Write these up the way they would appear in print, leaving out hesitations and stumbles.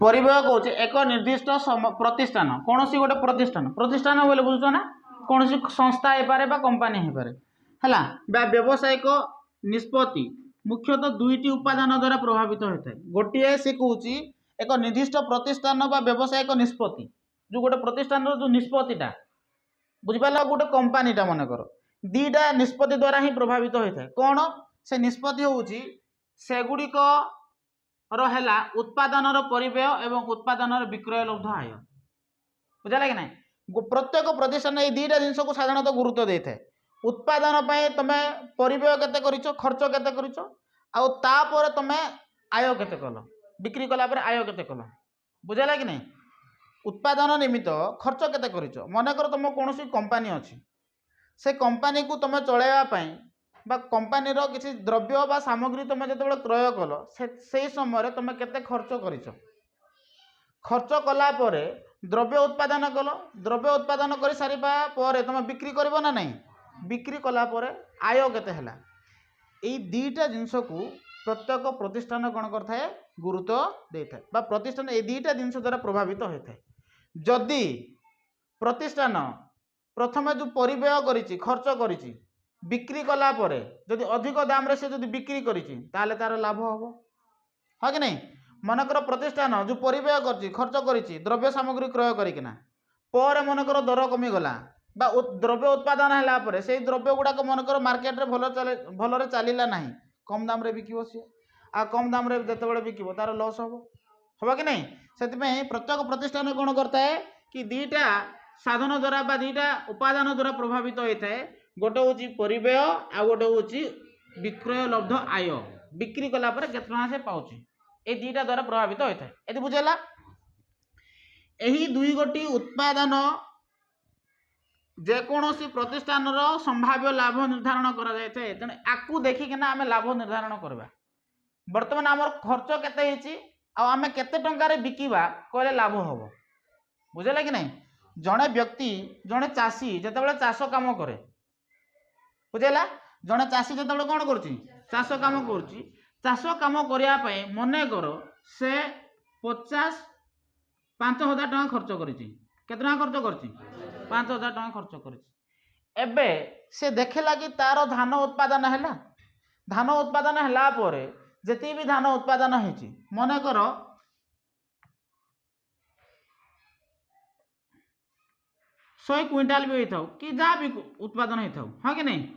परिव्यय कौच एक निर्दिष्ट प्रतिष्ठान कौन सी गोटे प्रतिष्ठान प्रतिष्ठान बोले बुझुच ना कौन सी संस्था हो पारे कंपानी हो पारे है व्यावसायिक निष्पत्ति मुख्यतः दुईटी उपादान द्वारा प्रभावित होता है। गोटे सी कौच एक निर्दिष्ट प्रतिष्ठान बा व्यावसायिक निष्पत्ति जो गोटे प्रतिष्ठान जो निष्पत्तिटा बुझिपार गोटे कंपानीटा मनकर दीटा निष्पत्ति द्वारा ही प्रभावित होता है। कौन से निष्पत्ति होउची सेगुड़िक रहा उत्पादन परिव्यय एवं उत्पादन विक्रय लब्ध आय बुझा कि ना प्रत्येक प्रतिष्ठान ये दुईटा जिनस को साधारणतः गुरुत्व दे था। उत्पादन तुम परिव्यय केते करिचो खर्च केते करिचो आउर तुम आय केते कल बिक्री कला आय केते कल बुझा कि नहीं उत्पादन निमित्त खर्च केते करिचो मनकर तुम कौन कंपानी अच्छी से कंपानी को तुम चलैवाई बा कंपानी किसी द्रव्य बा सामग्री तुम जो क्रय कल से समय तुम केते खर्च करिच खर्च कला परे द्रव्य उत्पादन कल द्रव्य उत्पादन कर सारिबा परे तुम बिक्री करबो ना नहीं बिक्री कला परे आय केते हैला एई दुईटा जिनस को प्रत्येक प्रतिष्ठान कौन करथाए गुरुत्व देथाए बा प्रतिष्ठान ए दुईटा जिनस द्वारा प्रभावित होता है। जदि प्रतिष्ठान प्रथम जो परिव्यय करिछि खर्च करिछि बिक्री कला परे जदि अधिक दाम रे से जदि बिक्री करिछि ताले तार लाभ हबो हाँ कि नहीं मनकर प्रतिष्ठान जो परिव्यय करछि खर्च करिछि द्रव्य सामग्री क्रय करिकिना पर मनकर दर कमी गला बा द्रव्य उत्पादन हैला परे से द्रव्य गुडाक मनकर मार्केट रे भलरे चलिला नाही कम दाम रे बिकिबो सी आ कम दाम रे जतेबेले बिकिबो तार लॉस हबो हबो कि नहीं सेतिमे प्रत्येक प्रतिष्ठान कोन करता है कि दुईटा साधन द्वारा बा दुईटा उपादान द्वारा प्रभावित होता है। गोटे हूँ परिव्यय आ गोटे हूँ विक्रय लब्ध आय बिक्री कला पर केते टका से पाउची ए दुईटा द्वारा प्रभावित होता है। यदि बुझेला यही दुई गोटी उत्पादन जेकोसी प्रतिष्ठान संभाव्य लाभ निर्धारण करा जाए तेणु आकु देखिकिना आम लाभ निर्धारण करवा बर्तमान आमर खर्च केते होईची आ आमे केते टंका बिकिबा कहले लाभ हबो बुझेला कि नहीं जड़े व्यक्ति जड़े चाषी जितेबाला चाष कम करे बुझेला जड़े चाषी जितेबाला कौन करुच्ची चाष कम करुच्ची चाष कम करने मने कर से 5,000 टका खर्च करिछि केते टका खर्च करिछि 5,000 टका खर्च करिछि एबे से देखला कि तार धान उत्पादन हैला धान उत्पादन हैला परे जति भी धान उत्पादन होइछि मने कर 100 क्विंटाल भी होता कि जहाँ भी उत्पादन होता हाँ कि नहीं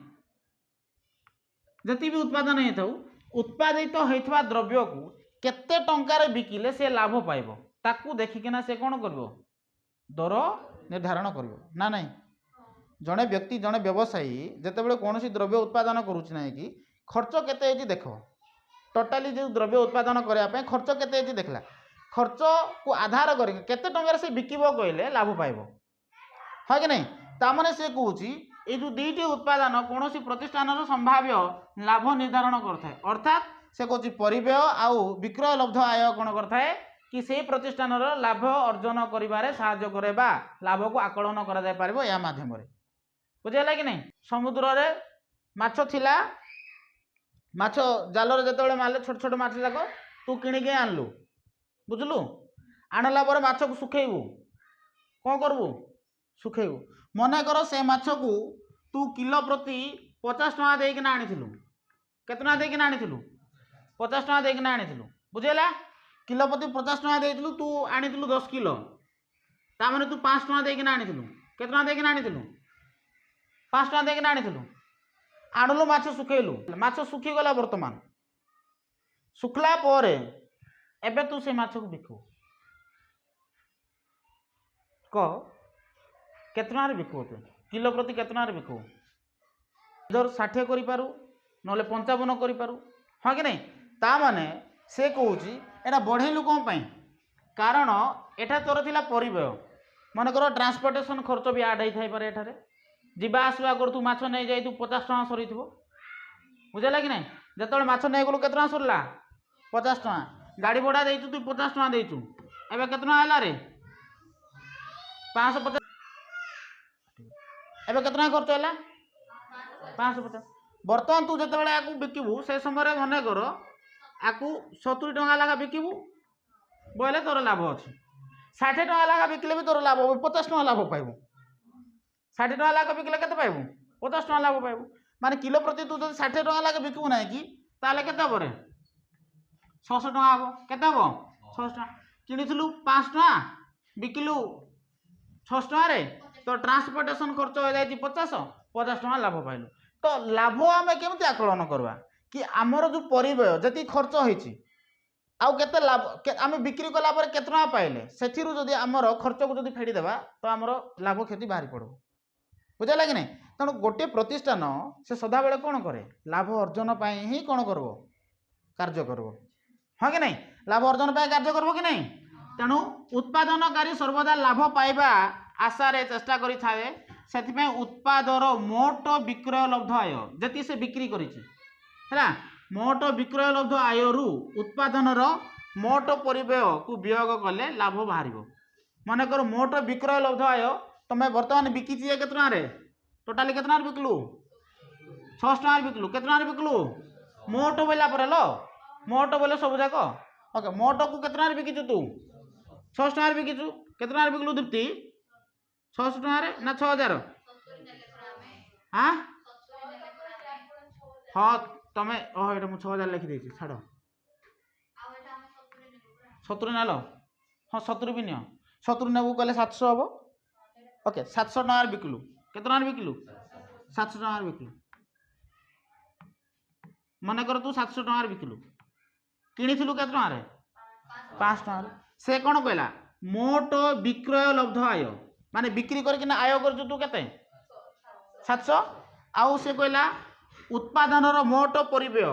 जति भी उत्पादन होता उत्पादित होता द्रव्य को केते टंकार बिकिले से लाभ पाइबो ताकू देखिकिना से कौन करिवो दर निर्धारण करिवो ना नहीं जड़े व्यक्ति जड़े व्यवसायी जितेबाला कौन द्रव्य उत्पादन करुच्ची ना कि खर्च केते देख टोटाली जो द्रव्य उत्पादन करने खर्च केते देखला खर्च को आधार करके केते टंकार से बिकिबो कहले लाभ पाइबो हाँ कि नहीं तामने से कौची ये जो दुईटी उत्पादन कौन प्रतिष्ठान संभाव्य लाभ निर्धारण करथाए अर्थात से कौची परिव्यय आउ विक्रय लब्ध आय कौन करथाए कि से प्रतिष्ठान लाभ अर्जन करिबारे साहाय्य करेबा लाभ को आकलन करा जाय पारिबो या माध्यम रे बुझेला कि नहीं समुद्र रे माछ थिला माछ जाल रे जतेबेले मारले छोट छोट माछ जाक तू किणिके आनलु बुझलु आणला पर माछ को सुखेइबु कौन करबु सुखेबू मन कर से माछ को तू किलो प्रति 50 टका देकिना आनिथिलु केते टका देकिना आनिथिलु 50 टका देकिना आनिथिलु बुझेला किलो प्रति 50 टका देइथिलु तू आनिथिलु 10 किलो ता माने तू 5 टका देकिना आनिथिलु केते टका देकिना आनिथिलु 5 टका देकिना आनिथिलु आणलु माछ सुखेलु माछ सुखी गला वर्तमान सुखला परे एबे तू से माछ को बिकू कह केतना बिकू किलो प्रति केतना बिकू इधर 60 करू ना 55 करू हाँ कि नहीं ता माने से कौची एटा बढ़ेलु कौन पाई कारण एटा तोर थिला परिव्यय मन कर ट्रांसपोर्टेशन खर्च भी आड होई पारे एठारे जीवा आसवा कर तू माछ नहीं जाई तू 50 टका सरीथिबो बुझेला कि नहीं जतबे माछ नहीं गलु केतना सरला 50 टका गाड़ी भड़ा देइछु तू 50 टका देइछु एबे केतना आला रे 550 एबे केतना खर्च हैला 550 बर्तमान तू जतबेले आकु बिकिबू से समय मन कर आकु 70 टका लगा बिकिबू बोले तोर लाभ अच्छे 60 टका लाख बिकले भी तोर लाभ हो 50 टका लाभ पाइबू 60 टका लाख बिकले के पाइबू 50 टका लाभ पाइबू माने किलो प्रति तू जो 60 टका लाख बिकबू ना कि ताले केते बरे 600 टका हबो केते हबो 600 टका किनिथिलु 5 टका बिकिलु 600 टका रे तो ट्रांसपोर्टेशन खर्च हो जाई 50 टका लाभ पाइलु तो लाभ आमे केमति आकलन करबा कि हमर जो परिव्यय जति खर्च होईची आउ केते लाभ आमे बिक्री कला पर केते टका पाइले सेथिरु जदि हमर खर्च को जदि फेडी देबा तो हमर लाभ क्षति बाहरी पड़ो बुझा लागे नहीं तेणु गोटे प्रतिष्ठान से सदा बेले कौन करे लाभ अर्जन पाई ही कौन करबो कार्य करबो हाँ कि नहीं लाभ अर्जन पाई कार्य करबो कि नहीं तेणु उत्पादनकारी सर्वदा लाभ पाइबा आशा रे चेष्टा करि थाए सेति उत्पादर मोट विक्रय लब्ध आय जति से बिक्री करिछि हैला मोट विक्रय लब्ध आयरु उत्पादनर मोट परिव्यय को वियोग कले लाभ बाहरिबो माने कर मोट विक्रय लब्ध आय तमे वर्तमान बिकी केते टका रे टोटाली केते टका बिकलु 600 टका बिकलु केते टका बिकलु मोट बोला पर लो मोट बोले सब जाक ओके मोट को केते टका बिकिछु तू 600 टका बिकिछु केते टका बिकलु दीप्ति 600 टका रे ना 6000 हां हां तमे ओ एटा मु 6000 लिखि देछि छाड़ो 70 नालो हां 70 भी नियो 70 नेबू कहले 700 हबो ओके 700 टका बिकलु केते टका बिकलु 700 टका बिकलु मन कर तू 700 टका बिकलु किनिथिलु केते टका रे 5 टका से कोन कहला मोट विक्रय लब्ध आय माने बिक्री करके ना आय कर तू केते 700 आउ से कहला उत्पादनर मोट परिव्यय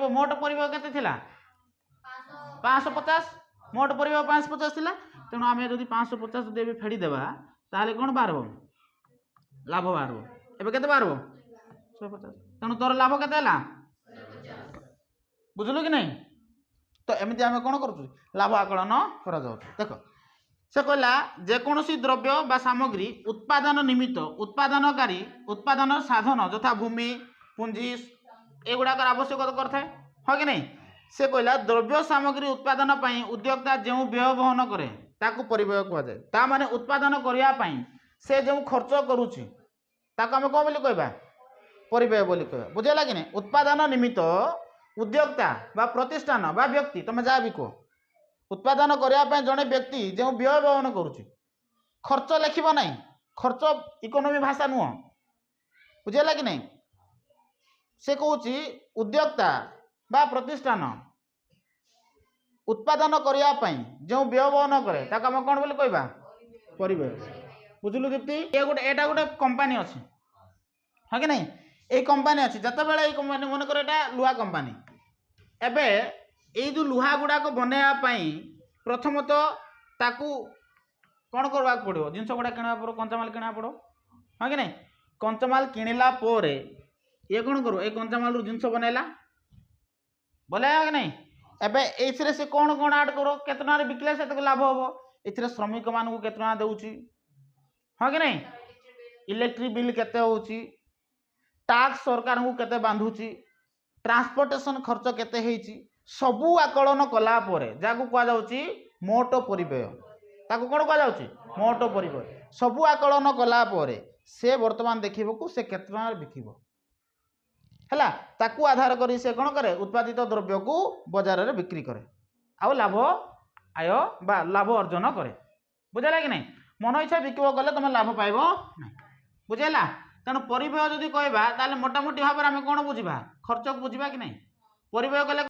मोट परिव्यय केते थिला 550 मोट परिव्यय 550 थिला तेणु आम जब 550 जब फेड़ी देवा ताले कौन बाहर लाभ बाहर एबे केते बाहर 150 तेणु तोर लाभ केते बुझलु कि नहीं तो एमती आम कौन करूँ लाभ आकलन करा देख से कहला जेकोसी द्रव्य बा सामग्री उत्पादन निमित्त उत्पादनकारी उत्पादन साधन यथा भूमि पुंजी एगुड़ाक आवश्यकता करता है हाँ कि नहीं से कहला द्रव्य सामग्री उत्पादन पाई उद्योक्ता जो व्यय बहन करे ताकू परिव्यय कहुए ता माने उत्पादन करिया पाई से जो खर्च करुछि ताकू आम कौन बोली कहबा परिव्यय बोली कहबा बुझेला कि नहीं उत्पादन निमित्त उद्योक्ता बा प्रतिष्ठान बा व्यक्ति तुम जहाँ भी कह उत्पादन करने जड़े व्यक्ति जो व्यय बहन करुछि खर्च लिखब ना खर्च इकोनोमी भाषा नुह बुझेला कि नहीं से कहूँ उद्योक्ता बा प्रतिष्ठान उत्पादन करने जो व्यय बहन करे ताको आम कौन बोली कहबा परिव्यय बुझलु दीप्ति ये गोटे कंपानी अच्छी हाँ कि नहीं ये कंपानी अच्छी जिते बड़े ये कंपानी मन कर लुहा कंपानी एबे ये जो लुहा गुड़ाक बनवाई प्रथमतः ताकू कौन करवा पड़ो जिनस गुड़ा किणवा पड़ो कंचामाल किणवा पड़ो हाँ कि नहीं कंचामाल किणला ये कौन करो ये कंचामाल जिनस बनैला बोला कि नहीं एबे एथरे से कौन कौन ऐड करो केतना रे बिकले से लाभ हम एथरे श्रमिक मान को केतना देउची हाँ कि नहीं इलेक्ट्रिक बिल केते होउची टैक्स सरकार को केते बांधुची ट्रांसपोर्टेशन खर्च केते हेची सबू आकलन कला परे जाकू कहा जाउची मोट परिव्यय ताकू कोन कहा जाउची मोट परिव्यय सबू आकलन कला परे से वर्तमान देखिबो से केतना रे बिकिबो हैला ताकू आधार करी से कौन करे उत्पादित द्रव्य को बाजार रे बिक्री करे आउ लाभ आय बा लाभ अर्जन करे बुझेला कि नहीं मन इच्छा बिकब गले तुम लाभ पाइब ना बुझेला तेणु परिव्यय जदि कहबा ताले मोटामोटी भाव में आम कौन बुझा खर्च को बुझा कि नहीं परिव्यय कले